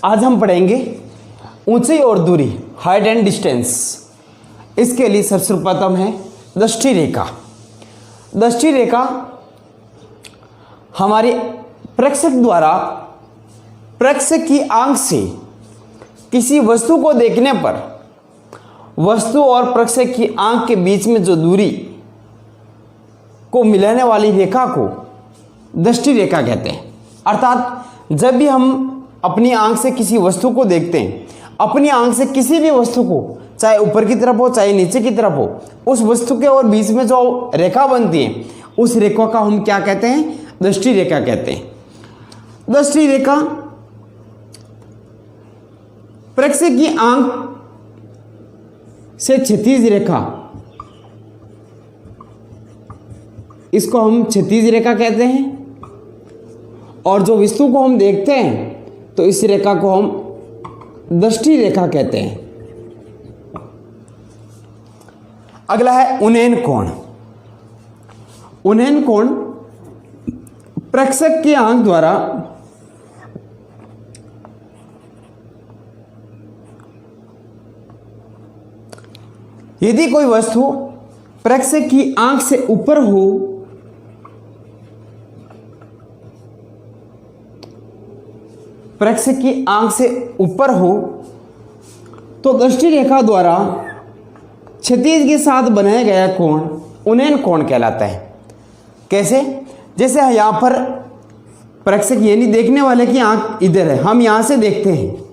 आज हम पढ़ेंगे ऊंचाई और दूरी, हाइट एंड डिस्टेंस। इसके लिए सबसे प्रथम है दृष्टि रेखा। दृष्टि रेखा हमारे प्रेक्षक द्वारा प्रेक्षक की आंख से किसी वस्तु को देखने पर वस्तु और प्रेक्षक की आंख के बीच में जो दूरी को मिलाने वाली रेखा को दृष्टि रेखा कहते हैं। अर्थात जब भी हम अपनी आंख से किसी वस्तु को देखते हैं, अपनी आंख से किसी भी वस्तु को, चाहे ऊपर की तरफ हो चाहे नीचे की तरफ हो, उस वस्तु के और बीच में जो रेखा बनती है उस रेखा का हम क्या कहते हैं? दृष्टि रेखा कहते हैं। दृष्टि रेखा प्रेक्षक की आंख से क्षैतिज रेखा, इसको हम क्षैतिज रेखा कहते हैं। और जो वस्तु को हम देखते हैं तो इस रेखा को हम दृष्टि रेखा कहते हैं। अगला है उन्नयन कोण। उन्नयन कोण प्रेक्षक की आंख द्वारा यदि कोई वस्तु प्रेक्षक की आंख से ऊपर हो प्रेक्षक की आंख से ऊपर हो तो दृष्टि रेखा द्वारा क्षैतिज के साथ बनाया गया कोण उन्नयन कोण कहलाता है। कैसे? जैसे यहां पर प्रेक्षक यानी देखने वाले की आंख इधर है, हम यहां से देखते हैं,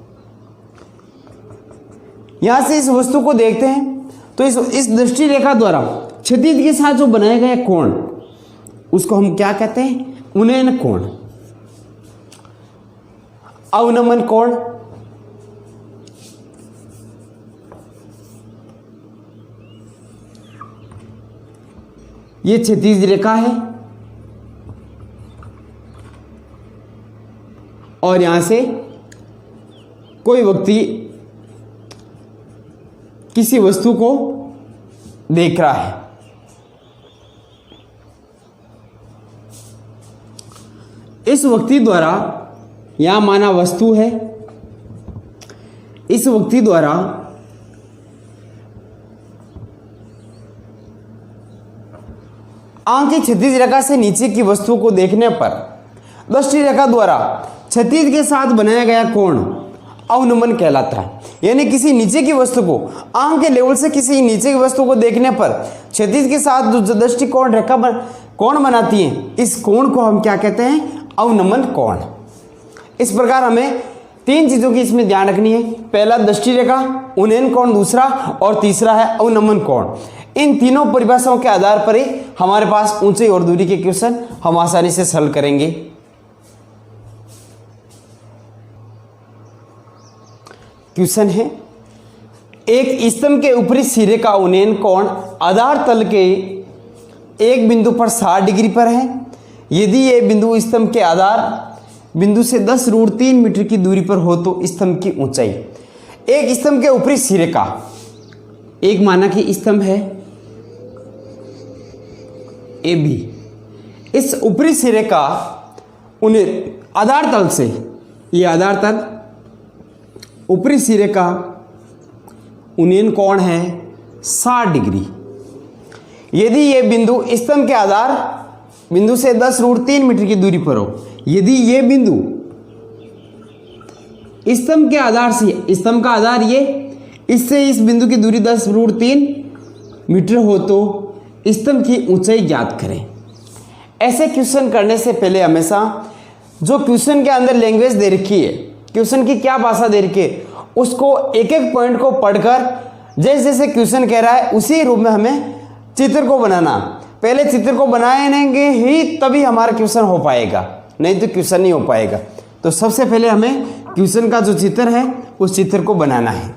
यहां से इस वस्तु को देखते हैं तो इस दृष्टि रेखा द्वारा क्षैतिज के साथ जो बनाया गया कोण उसको हम क्या कहते हैं? उन्नयन कोण। अवनमन कोण ये क्षैतिज रेखा है और यहां से कोई व्यक्ति किसी वस्तु को देख रहा है। इस व्यक्ति द्वारा यहां माना वस्तु है, इस व्यक्ति द्वारा आंख की क्षैतिज रेखा से नीचे की वस्तु को देखने पर दृष्टि रेखा द्वारा क्षैतिज के साथ बनाया गया कोण अवनमन कहलाता है। यानी किसी नीचे की वस्तु को आंख के लेवल से किसी नीचे की वस्तु को देखने पर क्षैतिज के साथ जो दृष्टिकोण रेखा कोण बनाती है, इस कोण को हम क्या कहते हैं? अवनमन कोण। इस प्रकार हमें तीन चीजों की इसमें ध्यान रखनी है। पहला दृष्टि रेखा, उन्नयन कोण दूसरा, और तीसरा है अवनमन कोण। इन तीनों परिभाषाओं के आधार पर ही हमारे पास ऊंचाई और दूरी के क्वेश्चन हम आसानी से सॉल्व करेंगे। क्वेश्चन है, एक स्तंभ के ऊपरी सिरे का उन्नयन कोण आधार तल के एक बिंदु पर 60 डिग्री पर है। यदि यह बिंदु स्तंभ के आधार बिंदु से 10√3 मीटर की दूरी पर हो तो स्तंभ की ऊंचाई। एक स्तंभ के ऊपरी सिरे का, एक माना कि स्तंभ है AB, इस ऊपरी सिरे का आधार तल से, ये आधार तल ऊपरी सिरे का उन्नयन कोण है 60 डिग्री। यदि ये बिंदु स्तंभ के आधार बिंदु से 10√3 मीटर की दूरी पर हो, यदि ये बिंदु स्तंभ के आधार से, स्तंभ का आधार ये, इससे इस बिंदु की दूरी 10√3 मीटर हो तो स्तंभ की ऊंचाई ज्ञात करें। ऐसे क्वेश्चन करने से पहले हमेशा जो क्वेश्चन के अंदर लैंग्वेज दे रखी है, क्वेश्चन की क्या भाषा दे रखी है, उसको एक एक पॉइंट को पढ़कर जैसे जैसे क्वेश्चन कह रहा है उसी रूप में हमें चित्र को बनाना। पहले चित्र को बनाएंगे ही तभी हमारा क्वेश्चन हो पाएगा, नहीं तो क्वेश्चन नहीं हो पाएगा। तो सबसे पहले हमें क्वेश्चन का जो चित्र है उस चित्र को बनाना है।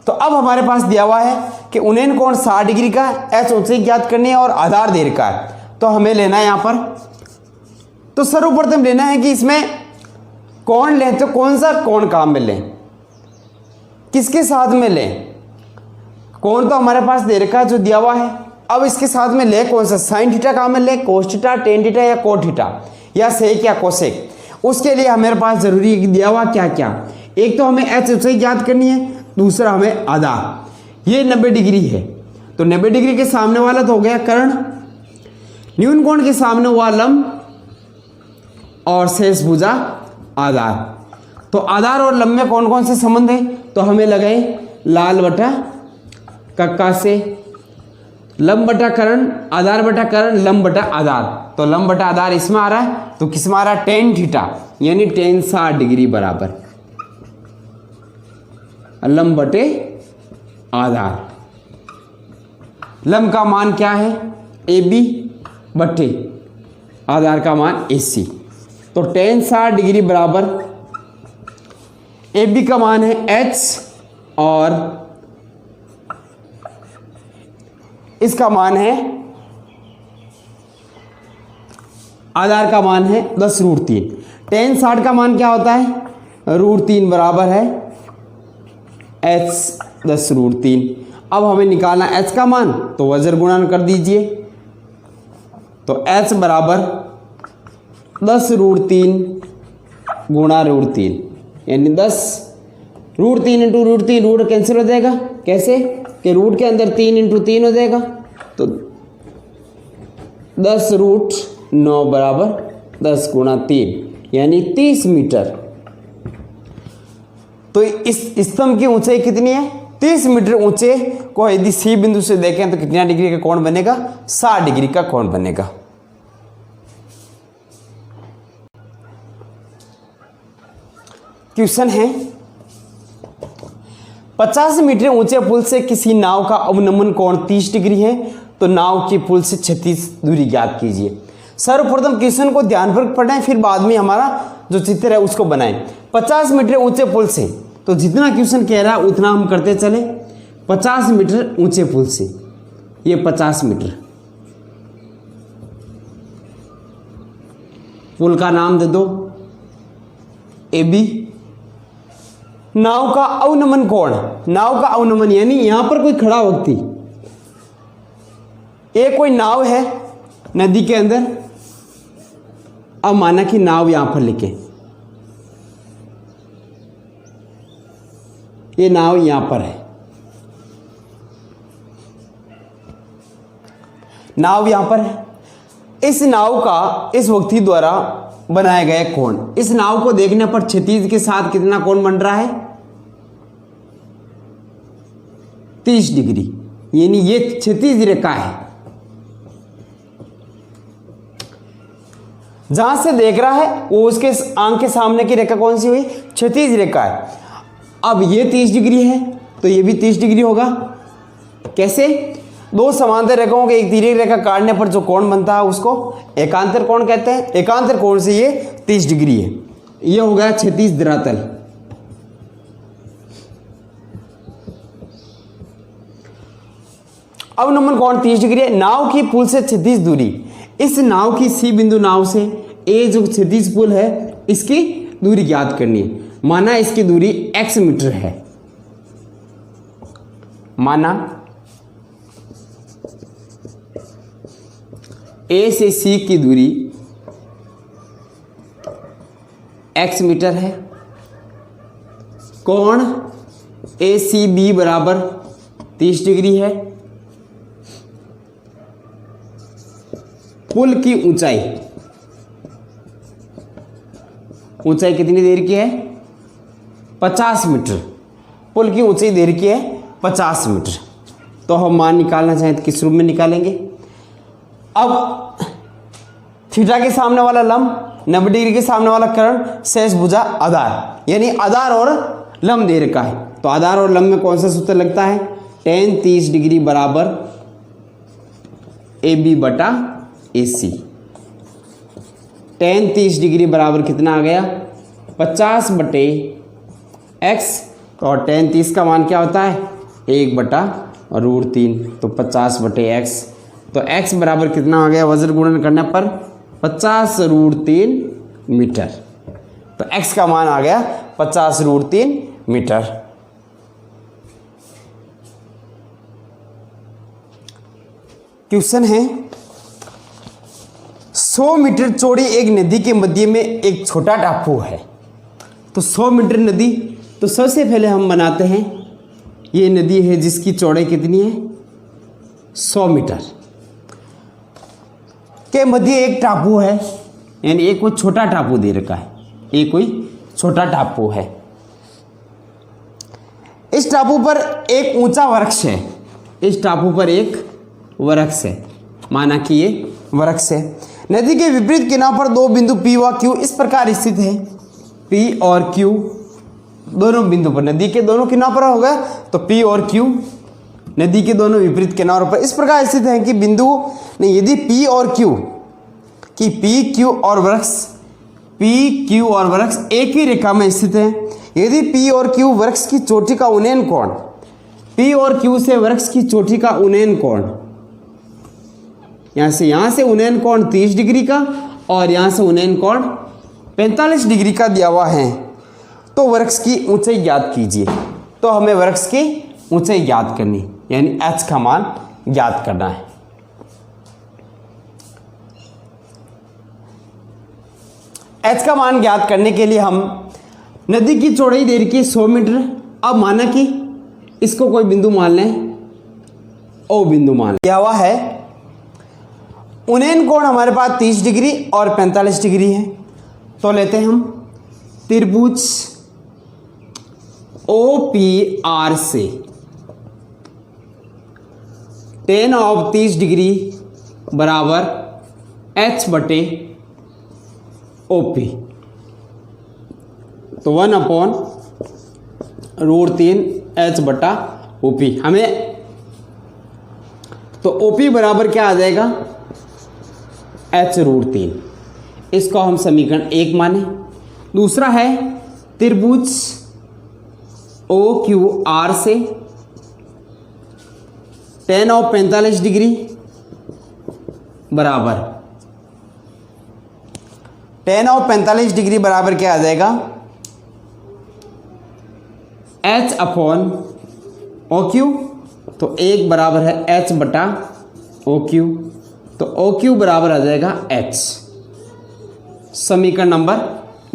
तो अब हमारे पास दिया हुआ है कि उन्नयन कोण 60 डिग्री का, एच ऊंचाई ज्ञात करनी है और आधार दे रखा है। तो हमें लेना है यहाँ पर, तो सर्वप्रथम लेना है कि इसमें कोण लें तो कौन सा कोण काम में लें, किसके साथ में लें। कोण तो हमारे पास दे रखा है जो दिया हुआ है। अब इसके साथ में ले कौन सा, साइन थीटा काम में ले, कोस थीटा, टेन थीटा या कोट थीटा, या सेक या कोसेक। उसके लिए हमारे पास जरूरी है कि दिया हुआ क्या क्या, एक तो हमें एच ऊंचाई ज्ञात करनी है, दूसरा हमें आधार। ये 90 डिग्री है, तो 90 डिग्री के सामने वाला तो हो गया कर्ण, न्यून कोण के सामने हुआ लंब और शेष भुजा आधार। तो आधार और लंब में कौन कौन से संबंध है, तो हमें लगाए लाल बटा कक्का से, लंब बटा कर्ण, आधार बटा कर्ण, लंब बटा आधार। तो लंब बटा आधार इसमें आ रहा है, तो किसमें आ रहा है, टेन थीटा यानी टेन 60 डिग्री बराबर लंब बटे आधार। लंब का मान क्या है, ए बी बटे आधार का मान ए सी। तो टेन 60 डिग्री बराबर ए बी का मान है एच और इसका मान है आधार का मान है 10√3। टेन 60 का मान क्या होता है, √3 बराबर है एच 10√3। अब हमें निकालना एच का मान, तो वज्र गुणन कर दीजिए, तो एच बराबर 10√3 गुणा √3 यानी 10√3 इंटू √3, रूट कैंसिल हो जाएगा, कैसे कि रूट के अंदर 3 इंटू 3 हो जाएगा, तो 10√9 बराबर 10 गुणा 3 यानी 30 मीटर। तो इस स्तंभ की ऊंचाई कितनी है, 30 मीटर ऊंचे को यदि सी बिंदु से देखें तो कितना डिग्री का कोण बनेगा, 60 डिग्री का कोण बनेगा। क्वेश्चन है 50 मीटर ऊंचे पुल से किसी नाव का अवनमन कोण 30 डिग्री है, तो नाव की पुल से 36 दूरी ज्ञात कीजिए। सर्वप्रथम क्वेश्चन को ध्यानपूर्वक पढ़ें, फिर बाद में हमारा जो चित्र है उसको बनाएं। 50 मीटर ऊंचे पुल से, तो जितना क्वेश्चन कह रहा है उतना हम करते चले। 50 मीटर ऊंचे पुल से, ये 50 मीटर, पुल का नाम दे दो ए बी। नाव का अवनमन कोण, नाव का अवनमन यानी यहां पर कोई खड़ा व्यक्ति, एक कोई नाव है नदी के अंदर, अब माना कि नाव यहां पर लिखे, ये नाव यहां पर है, नाव यहां पर है। इस नाव का इस व्यक्ति द्वारा बनाया गया कोण, इस नाव को देखने पर क्षितिज के साथ कितना कोण बन रहा है, 30 डिग्री, यानी ये क्षितिज रेखा है। जहां से देख रहा है वो उसके आंख के सामने की रेखा कौन सी हुई, क्षितिज रेखा है। अब ये 30 डिग्री है तो ये भी 30 डिग्री होगा। कैसे, दो समांतर रेखाओं के एक तिर्यक रेखा काटने पर जो कोण बनता है उसको एकांतर कोण कहते हैं। एकांतर कोण से ये 30 डिग्री है। ये हो गया क्षैतिज धरातल। अवनमन कोण 30 डिग्री है। नाव की पुल से क्षैतिज दूरी, इस नाव की सी बिंदु नाव से ए जो क्षैतिज पुल है इसकी दूरी ज्ञात करनी है। माना इसकी दूरी x मीटर है, माना ए से सी की दूरी x मीटर है। कोण ए सी बी बराबर 30 डिग्री है। पुल की ऊंचाई, ऊंचाई कितनी देर की है, 50 मीटर। पुल की ऊंचाई देर की है 50 मीटर। तो हम मान निकालना चाहें तो किस रूप में निकालेंगे। अब थीटा के सामने वाला लंब, 90 डिग्री के सामने वाला कर्ण, शेष भुजा आधार, यानी आधार और लंब दे रखा है। तो आधार और लंब में कौन सा सूत्र लगता है, tan 30 डिग्री बराबर ए बी बटा ए सी। tan 30 डिग्री बराबर कितना आ गया, 50 बटे x, और tan 30 का मान क्या होता है 1 बटा √3, तो 50 बटे x। तो x बराबर कितना आ गया, वज्र गुणन करने पर 50√3 मीटर। तो x का मान आ गया 50√3 मीटर। क्वेश्चन है 100 मीटर चौड़ी एक नदी के मध्य में एक छोटा टापू है। तो 100 मीटर नदी, तो सबसे पहले हम बनाते हैं, ये नदी है जिसकी चौड़ाई कितनी है 100 मीटर के मध्य एक टापू है, यानी एक कोई छोटा टापू दे रखा है, एक कोई छोटा टापू है। इस टापू पर एक ऊंचा वृक्ष है, इस टापू पर एक वृक्ष है, माना कि ये वृक्ष है। नदी के विपरीत किनारे पर दो बिंदु P व Q इस प्रकार स्थित है। P और Q दोनों बिंदु पर, नदी के दोनों किनारों पर होगा तो P और Q नदी के दोनों विपरीत किनारों पर इस प्रकार स्थित है कि बिंदु नहीं, यदि P और Q कि P Q और वृक्ष, P Q और वृक्ष एक ही रेखा में स्थित है, यदि P और Q वृक्ष की चोटी का उन्नयन कोण, P और Q से वृक्ष की चोटी का उन्नयन कोण, यहाँ से उन्नयन कोण 30 डिग्री का और यहाँ से उन्नयन कोण 45 डिग्री का दिया हुआ है, तो वृक्ष की ऊंचाई ज्ञात कीजिए। तो हमें वृक्ष की ऊंचाई ज्ञात करनी, यानी h का मान ज्ञात करना है। h का मान ज्ञात करने के लिए हम नदी की चौड़ाई दे रखी है 100 मीटर। अब माना कि इसको कोई बिंदु मान लें, ओ बिंदु मान लिया हुआ है, उन्नयन कोण हमारे पास 30 डिग्री और 45 डिग्री है। तो लेते हैं हम त्रिभुज OPR से tan ऑफ 30 डिग्री बराबर h बटे OP, तो 1/√3 h बटा OP। हमें तो OP बराबर क्या आ जाएगा h√3, इसको हम समीकरण 1 माने। दूसरा है त्रिभुज OQR से tan ऑफ 45 डिग्री बराबर, tan ऑफ 45 डिग्री बराबर क्या आ जाएगा h/OQ, तो 1 बराबर है h बटा OQ, तो OQ बराबर आ जाएगा h। समीकरण नंबर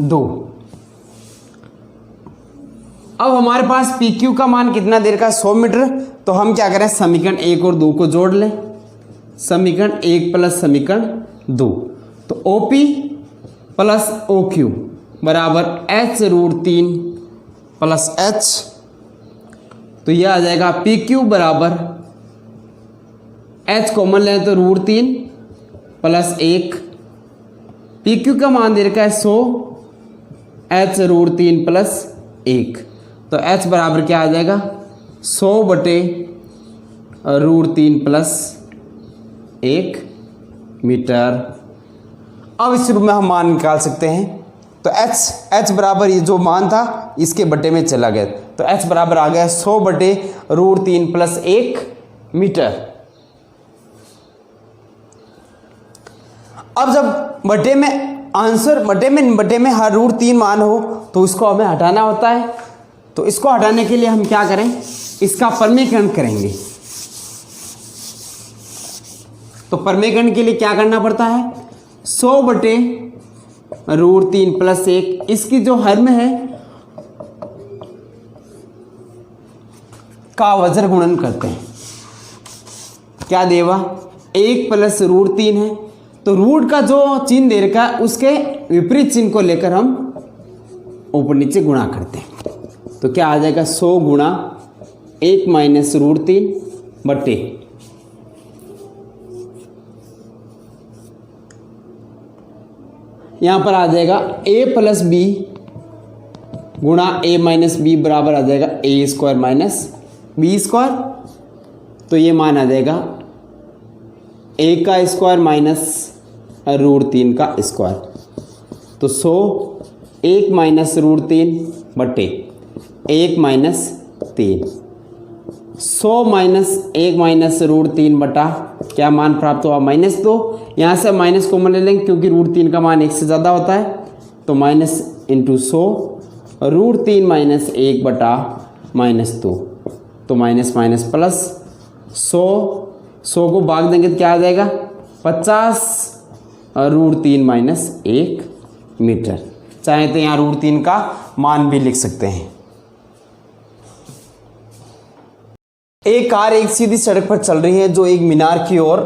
2। अब हमारे पास PQ का मान कितना देर का 100 मीटर, तो हम क्या करें समीकरण 1 और 2 को जोड़ लें, समीकरण 1 प्लस समीकरण 2, तो OP प्लस OQ बराबर h√3 प्लस h, तो यह आ जाएगा PQ बराबर h कॉमन लें तो √3 प्लस 1, PQ का मान दे रखा है 100, h√3 प्लस 1, तो h बराबर क्या आ जाएगा 100 बटे √3 प्लस 1 मीटर। अब इस रूप में हम मान निकाल सकते हैं, तो h बराबर ये जो मान था इसके बटे में चला गया, तो h बराबर आ गया 100 बटे √3 प्लस 1 मीटर। अब जब बटे में आंसर बटे में हर √3 मान हो तो इसको हमें हटाना होता है, तो इसको हटाने के लिए हम क्या करें, इसका परमीकरण करेंगे। तो परमीकरण के लिए क्या करना पड़ता है 100 बटे √3 प्लस 1, इसकी जो हर में है का वज्र गुणन करते हैं, क्या देगा 1 प्लस √3 है, तो रूट का जो चिन्ह दे रखा है उसके विपरीत चिन्ह को लेकर हम ऊपर नीचे गुणा करते हैं, तो क्या आ जाएगा 100 गुणा 1 माइनस √3 बटे यहाँ पर आ जाएगा a प्लस बी गुणा a माइनस बी बराबर आ जाएगा a² माइनस b², तो ये मान आ जाएगा a का स्क्वायर माइनस √3 का स्क्वायर, तो 100 1 माइनस √3 बटे 1 माइनस 3, 100 माइनस 1 माइनस √3 बटा क्या मान प्राप्त हुआ -2, यहाँ से माइनस कॉमन ले लेंगे क्योंकि √3 का मान 1 से ज़्यादा होता है, तो माइनस इंटू 100 √3 माइनस 1 बटा -2, तो माइनस माइनस प्लस 100 को भाग देंगे तो क्या आ जाएगा 50 √3 माइनस 1 मीटर। चाहे तो यहाँ √3 का मान भी लिख सकते हैं। एक कार एक सीधी सड़क पर चल रही है जो एक मीनार की ओर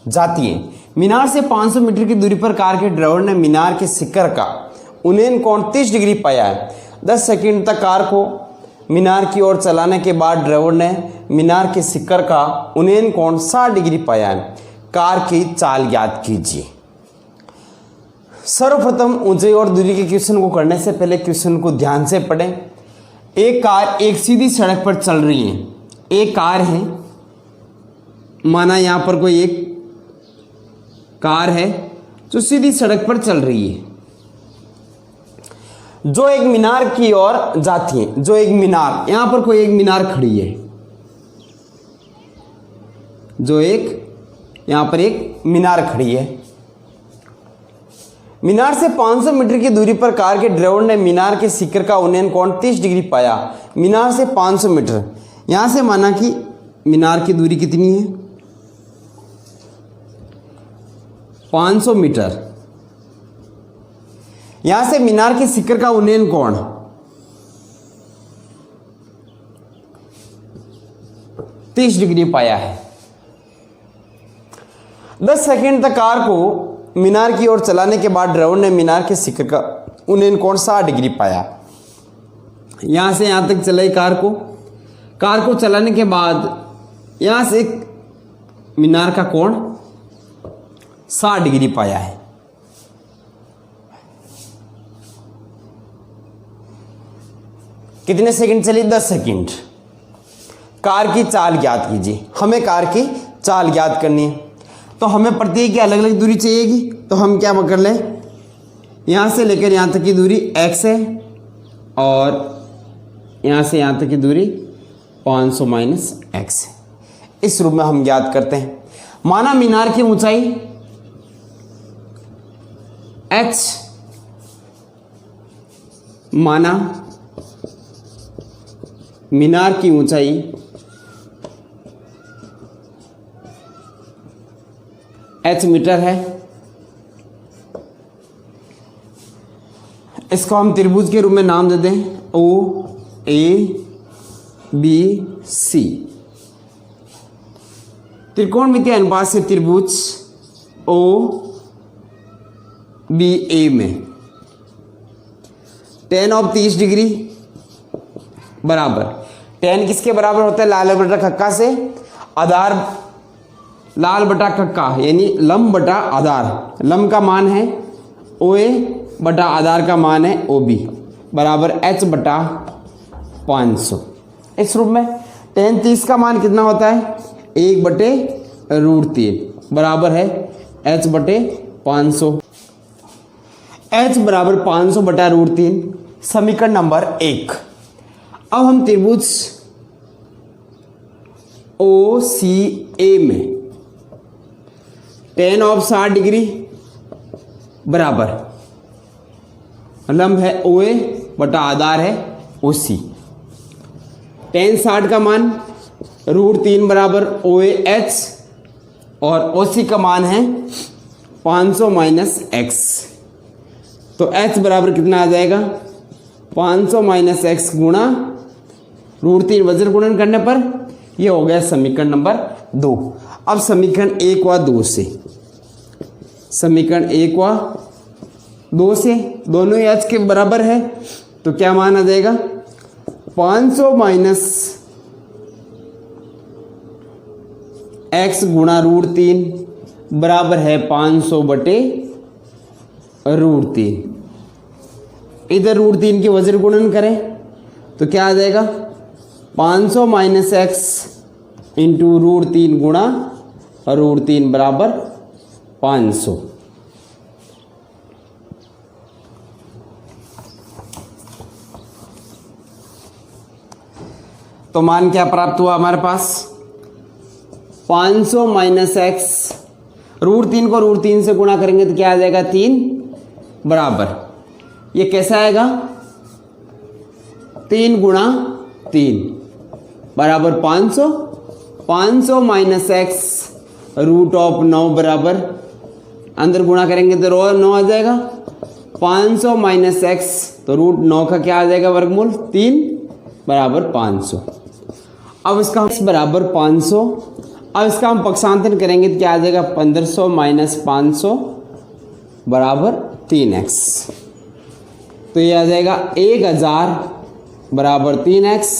जाती है। मीनार से 500 मीटर की दूरी पर कार के ड्राइवर ने मीनार के शिखर का उन्नयन कोण 30 डिग्री पाया है। 10 सेकंड तक कार को मीनार की ओर चलाने के बाद ड्राइवर ने मीनार के शिखर का उन्नयन कोण 60 डिग्री पाया है। कार की चाल ज्ञात कीजिए। सर्वप्रथम ऊंचाई और दूरी के क्वेश्चन को करने से पहले क्वेश्चन को ध्यान से पढ़ें। एक कार एक सीधी सड़क पर चल रही है। एक कार है, माना यहां पर कोई एक कार है जो सीधी सड़क पर चल रही है, जो एक मीनार की ओर जाती है। जो एक मीनार, यहां पर कोई एक मीनार खड़ी है, जो एक यहां पर एक मीनार खड़ी है। मीनार से 500 मीटर की दूरी पर कार के ड्राइवर ने मीनार के शिखर का उन्नयन कोण 30 डिग्री पाया। मीनार से 500 मीटर, यहां से माना कि मीनार की दूरी कितनी है, 500 मीटर। यहां से मीनार के शिखर का उन्नयन कोण 30 डिग्री पाया है। 10 सेकंड तक कार को मीनार की ओर चलाने के बाद ड्राइवर ने मीनार के शिखर का उन्नयन कोण 60 डिग्री पाया। यहां से यहां तक चलाई कार को चलाने के बाद यहां से मीनार का कोण 60 डिग्री पाया है। कितने सेकंड चली? 10 सेकंड। कार की चाल ज्ञात कीजिए। हमें कार की चाल ज्ञात करनी है, तो हमें प्रत्येक की अलग अलग दूरी चाहिएगी। तो हम क्या कर लें, यहां से लेकर यहां तक की दूरी x है और यहां से यहां तक की दूरी 500 माइनस x है। इस रूप में हम ज्ञात करते हैं। माना मीनार की ऊंचाई h, माना मीनार की ऊंचाई h मीटर है। इसको हम त्रिभुज के रूप में नाम दे दें OABC। त्रिकोणमितीय अनुपात से त्रिभुज OBA में tan ऑफ 30 डिग्री बराबर, tan किसके बराबर होता है? लाल बटा कक्का से आधार, लाल बटा कक्का यानी लंब बटा आधार। लंब का मान है OA बटा आधार का मान है OB बराबर H बटा 500। इस रूप में tan 30 का मान कितना होता है? 1/√3 बराबर है H बटे 500। H बराबर 500 बटा √3 समीकरण नंबर 1। अब हम त्रिभुज OCA में tan ऑफ 60 डिग्री बराबर लंब है OA बटा आधार है OC। tan 60 का मान √3 बराबर OAH और OC का मान है 500 माइनस x। तो h बराबर कितना आ जाएगा? 500 माइनस x गुणा √3 वज्र गुणन करने पर यह हो गया समीकरण नंबर 2। अब समीकरण 1 व 2 से, समीकरण 1 व 2 से दोनों ही h के बराबर है, तो क्या मान आ जाएगा? 500 माइनस x गुणा √3 बराबर है 500 बटे √3। इधर √3 के वज्र गुणन करें तो क्या आ जाएगा? 500 माइनस x इंटू √3 गुणा √3 बराबर 500। तो मान क्या प्राप्त हुआ हमारे पास? 500 माइनस x, √3 को √3 से गुणा करेंगे तो क्या आ जाएगा? 3 बराबर, ये कैसा आएगा? 3 गुणा 3 बराबर 500 माइनस x √9 बराबर अंदर गुणा करेंगे तो 9 आ जाएगा। 500 माइनस एक्स, तो रूट 9 का क्या आ जाएगा वर्गमूल 3 बराबर 500। अब इसका x बराबर 500, अब इसका हम पक्षांतरण करेंगे तो क्या आ जाएगा 1500 माइनस 500 बराबर 3x। तो ये आ जाएगा 1000 बराबर 3x,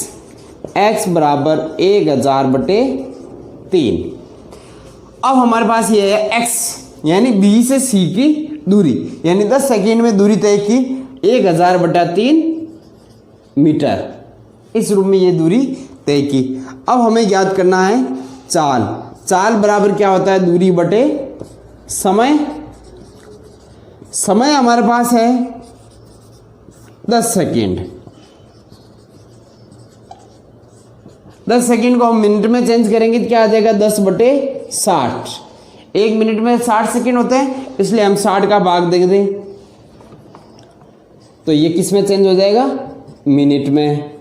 x बराबर 1000 बटे 3। अब हमारे पास ये है x यानी B से C की दूरी, यानी 10 सेकेंड में दूरी तय की 1000 बटा 3 मीटर, इस रूप में ये दूरी तय की। अब हमें ज्ञात करना है चाल बराबर क्या होता है दूरी बटे समय। समय हमारे पास है 10 सेकेंड। 10 सेकेंड को हम मिनट में चेंज करेंगे तो क्या आ जाएगा 10 बटे 60। 1 मिनट में 60 सेकेंड होते हैं, इसलिए हम 60 का भाग दे दें तो ये किस में चेंज हो जाएगा मिनट में।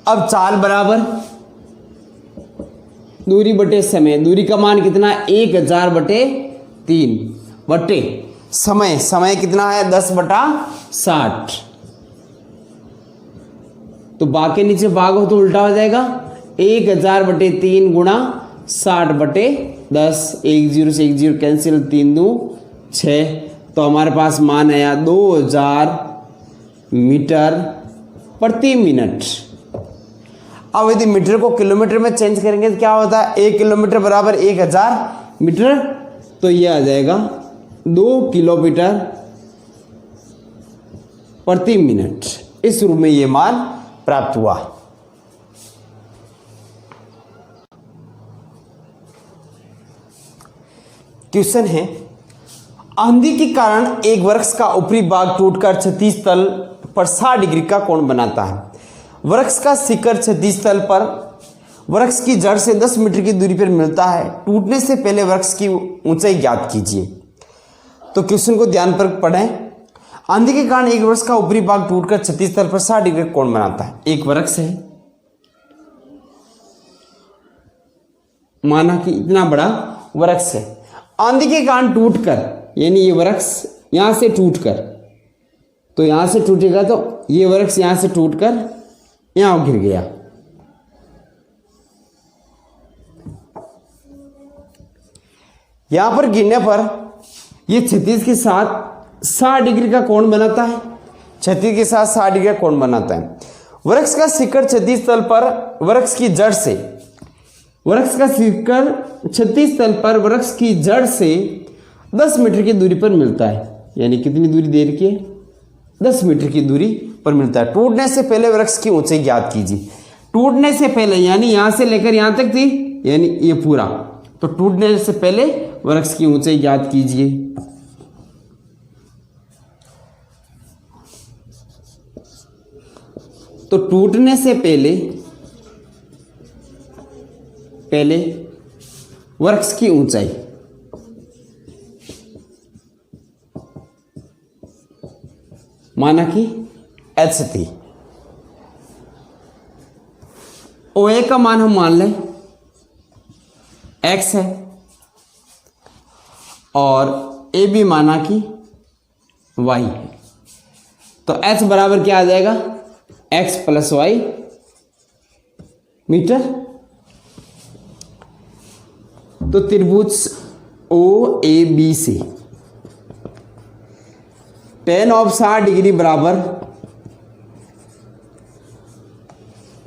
अब चाल बराबर दूरी बटे समय, दूरी का मान कितना 1000 बटे 3 बटे समय कितना है 10 बटा 60। तो भाग के नीचे भाग हो तो उल्टा हो जाएगा 1000 बटे 3 गुणा 60 बटे 10। 1 0 से 1 0 कैंसिल, 3 2 6। तो हमारे पास मान आया 2000 मीटर प्रति मिनट। अब यदि मीटर को किलोमीटर में चेंज करेंगे तो क्या होता है 1 किलोमीटर बराबर 1000 मीटर, तो ये आ जाएगा 2 किलोमीटर प्रति मिनट। इस रूप में ये मान प्राप्त हुआ। क्वेश्चन है आंधी के कारण एक वृक्ष का ऊपरी भाग टूटकर क्षैतिज तल पर 60 डिग्री का कोण बनाता है। वृक्ष का शिखर क्षैतिज तल पर वृक्ष की जड़ से 10 मीटर की दूरी पर मिलता है। टूटने से पहले वृक्ष की ऊंचाई ज्ञात कीजिए। तो क्वेश्चन को ध्यान पर पढ़ें। आंधी के कारण एक वृक्ष का ऊपरी भाग टूटकर क्षैतिज तल पर 60 डिग्री कोण बनाता है। एक वृक्ष है, माना कि इतना बड़ा वृक्ष है, आंधी के कारण टूटकर, यानी ये वृक्ष यहां से टूटकर, तो यहां से टूटेगा तो ये वृक्ष यहां से टूटकर यहां गिर गया। यहां पर गिरने पर ये क्षैतिज के साथ 60 डिग्री का कोण बनाता है। क्षैतिज के साथ 60 डिग्री का कोण बनाता है। वृक्ष का शिखर क्षैतिज तल पर वृक्ष की जड़ से, वृक्ष का शिखर क्षैतिज तल पर वृक्ष की जड़ से 10 मीटर की दूरी पर मिलता है। यानी कितनी दूरी दे रखी है 10 मीटर की दूरी पर मिलता है। टूटने से पहले वृक्ष की ऊंचाई ज्ञात कीजिए। टूटने से पहले यानी यहां से लेकर यहां तक थी, यानी ये पूरा, तो टूटने से पहले वृक्ष की ऊंचाई ज्ञात कीजिए। तो टूटने से पहले वृक्ष की ऊंचाई, माना कि h थी। OA का मान हम मान लें x है और AB माना कि y है। तो h बराबर क्या आ जाएगा x प्लस वाई मीटर। तो त्रिभुज OAB से tan ऑफ 60 डिग्री बराबर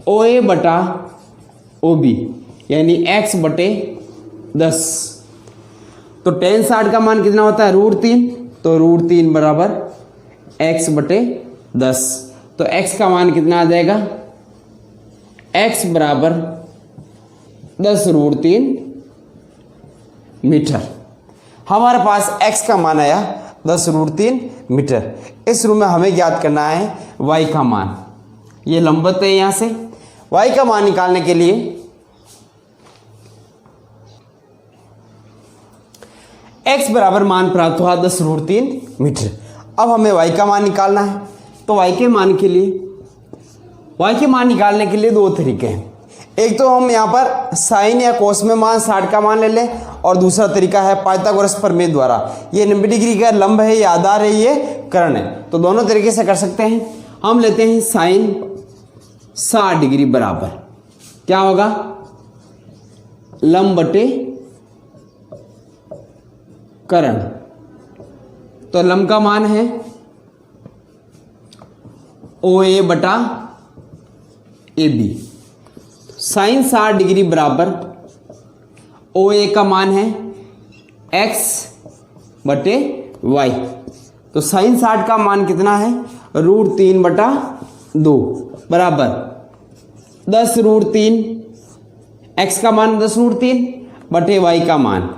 OA बटा OB, यानी x बटे 10। तो tan 60 का मान कितना होता है √3, तो √3 बराबर x बटे 10। तो x का मान कितना आ जाएगा x बराबर 10√3 मीटर। हमारे पास x का मान आया 10√3 मीटर। इस रूप में हमें ज्ञात करना है y का मान। ये लंबवत है, यहां से y का मान निकालने के लिए x बराबर मान प्राप्त हुआ 10√3 मीटर। अब हमें y का मान निकालना है। तो y के मान निकालने के लिए दो तरीके हैं। एक तो हम यहाँ पर साइन या कोस में मान 60 का मान ले लें, और दूसरा तरीका है पाइथागोरस प्रमेय द्वारा। ये 90 डिग्री का लंब है, ये आधार है, ये कर्ण है, तो दोनों तरीके से कर सकते हैं। हम लेते हैं साइन 60 डिग्री बराबर क्या होगा, लंब बटे कर्ण। तो लंब का मान है OA बटा AB। साइन 60 डिग्री बराबर OA का मान है x बटे y। तो साइन 60 का मान कितना है, √3 बटा 2 बराबर 10√3। x का मान 10√3 बटे y का मान।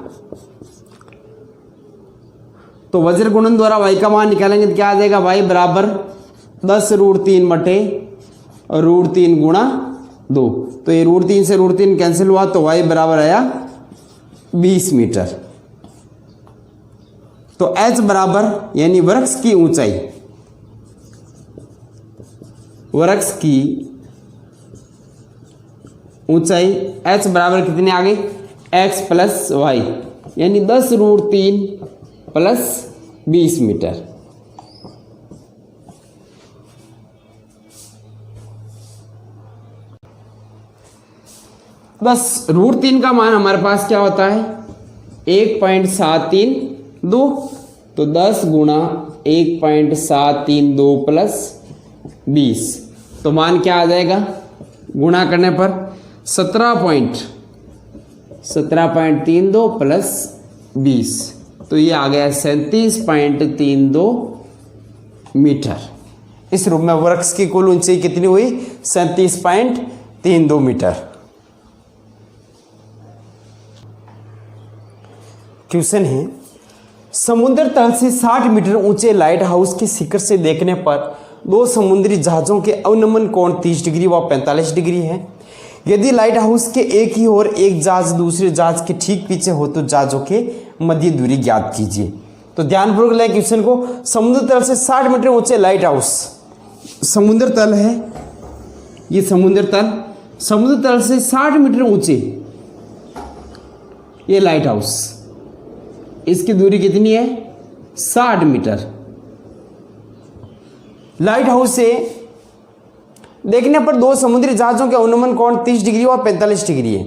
तो वज्र गुणन द्वारा y का मान निकालेंगे तो क्या आ जाएगा, y बराबर 10√3 बटे √3 गुणा 2। तो ये √3 से √3 कैंसिल हुआ, तो y बराबर आया 20 मीटर। तो h बराबर यानी वृक्ष की ऊंचाई, वृक्ष की ऊंचाई h बराबर कितने आ गई, x प्लस वाई, यानी 10√3 प्लस 20 मीटर। बस √3 का मान हमारे पास क्या होता है, 1.732। तो 10 गुणा 1.732 प्लस 20, तो मान क्या आ जाएगा, गुणा करने पर 17.32 प्लस 20, तो ये आ गया 37.32 मीटर। इस रूप में वृक्ष की कुल ऊंचाई कितनी हुई, 37.32 मीटर। क्वेश्चन है, समुद्र तल से 60 मीटर ऊंचे लाइट हाउस के शिखर से देखने पर दो समुद्री जहाजों के अवनमन कोण 30 डिग्री व 45 डिग्री है। यदि लाइट हाउस के एक ही ओर एक जहाज दूसरे जहाज के ठीक पीछे हो तो जहाजों के मध्य दूरी ज्ञात कीजिए। तो ध्यानपूर्वक लें क्वेश्चन को। समुद्र तल से 60 मीटर ऊंचे लाइट हाउस, समुद्र तल है ये, समुद्र तल से 60 मीटर ऊंचे ये लाइट हाउस, इसकी दूरी कितनी है, 60 मीटर। लाइट हाउस से देखने पर दो समुद्री जहाजों के अनुमान कोण 30 डिग्री और 45 डिग्री है।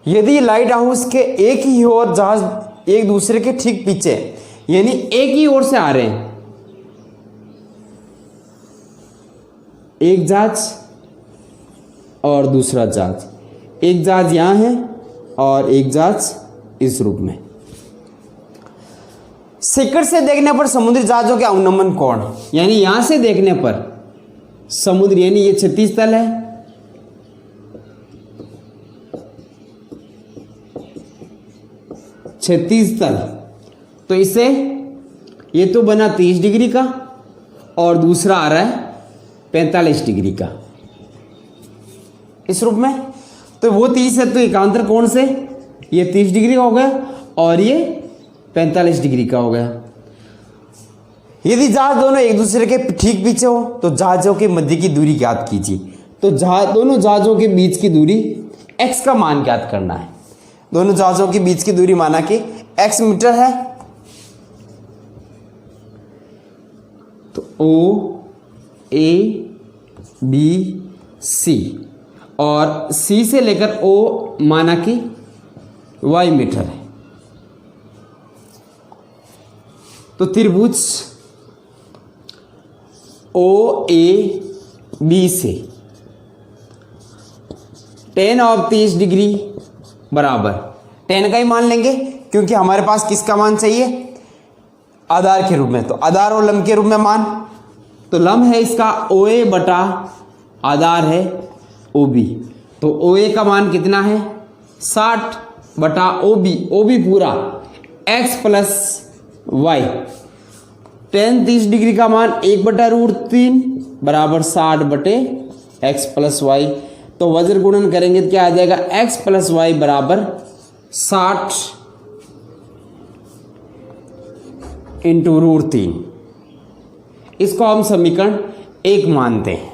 यदि लाइट हाउस के एक ही ओर जहाज एक दूसरे के ठीक पीछे, यानी एक ही ओर से आ रहे हैं, एक जहाज और दूसरा जहाज, एक जहाज यहां है और एक जहाज इस रूप में। शिखर से देखने पर समुद्री जहाजों के अवनमन कोण, यानी यहां से देखने पर समुद्र, यानी ये 36 तल है, तल, तो इससे ये तो बना 30 डिग्री का और दूसरा आ रहा है 45 डिग्री का इस रूप में। तो वो 30 है तो एकांतर कोण से ये 30 डिग्री का हो गया और ये 45 डिग्री का हो गया। यदि जहाज दोनों एक दूसरे के ठीक पीछे हो तो जहाजों के मध्य की दूरी ज्ञात कीजिए। तो दोनों जहाजों के बीच की दूरी x का मान ज्ञात करना है। दोनों जहाजों के बीच की दूरी माना कि x मीटर है। तो O A B C और C से लेकर O माना कि y मीटर है। तो त्रिभुज OAB से tan ऑफ 30 डिग्री बराबर tan का ही मान लेंगे क्योंकि हमारे पास किसका मान चाहिए, आधार के रूप में। तो आधार और लंब के रूप में मान, तो लंब है इसका OA बटा आधार है OB। तो OA का मान कितना है 60 बटा OB पूरा x plus y। tan 30 degree का मान 1/√3 बराबर 60 बटे x प्लस वाई। तो वज्र गुणन करेंगे तो क्या आ जाएगा, x प्लस वाई बराबर 60 इंटू √3। इसको हम समीकरण 1 मानते हैं।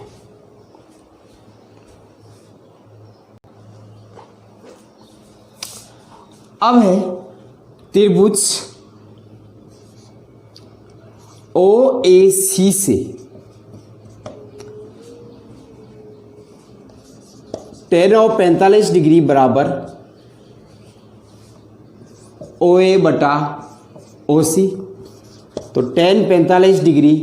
अब है त्रिभुज OAC से tan ऑफ 45 डिग्री बराबर OA बटा OC। तो tan 45 डिग्री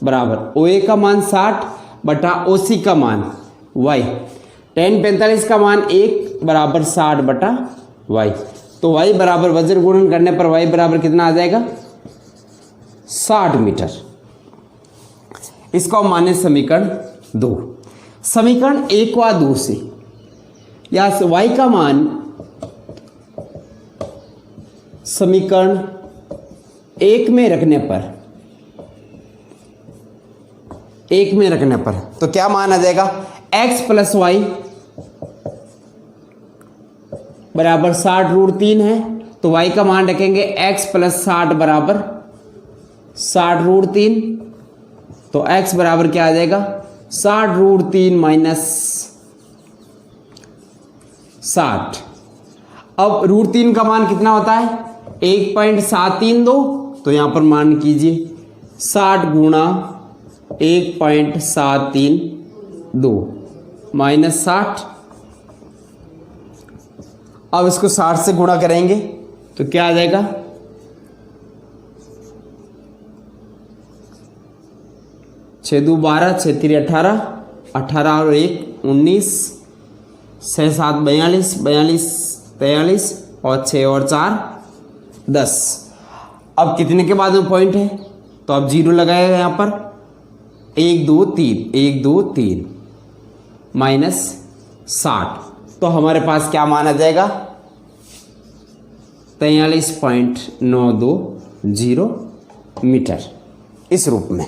बराबर OA का मान 60 बटा OC का मान y। tan 45 का मान 1 बराबर 60 बटा y। तो y बराबर वज्र गुणन करने पर y बराबर कितना आ जाएगा 60 मीटर। इसको माने समीकरण 2। समीकरण 1 व 2 से या y का मान समीकरण 1 में रखने पर तो क्या मान आ जाएगा x प्लस वाई बराबर 60√3 है। तो y का मान रखेंगे x प्लस 60 बराबर 60√3। तो x बराबर क्या आ जाएगा 60√3 माइनस 60। अब √3 का मान कितना होता है 1.732। तो यहां पर मान कीजिए 60 गुणा 1.732 माइनस 60। अब इसको 60 से गुणा करेंगे तो क्या आ जाएगा 6 2 12 6 3 18 18 और 1 19 6 7 42 42 43 और 6 और 4 10। अब कितने के बाद में पॉइंट है तो अब 0 लगाएगा यहाँ पर 1 2 3 1 2 3 माइनस 60। तो हमारे पास क्या माना जाएगा 43.920 मीटर इस रूप में।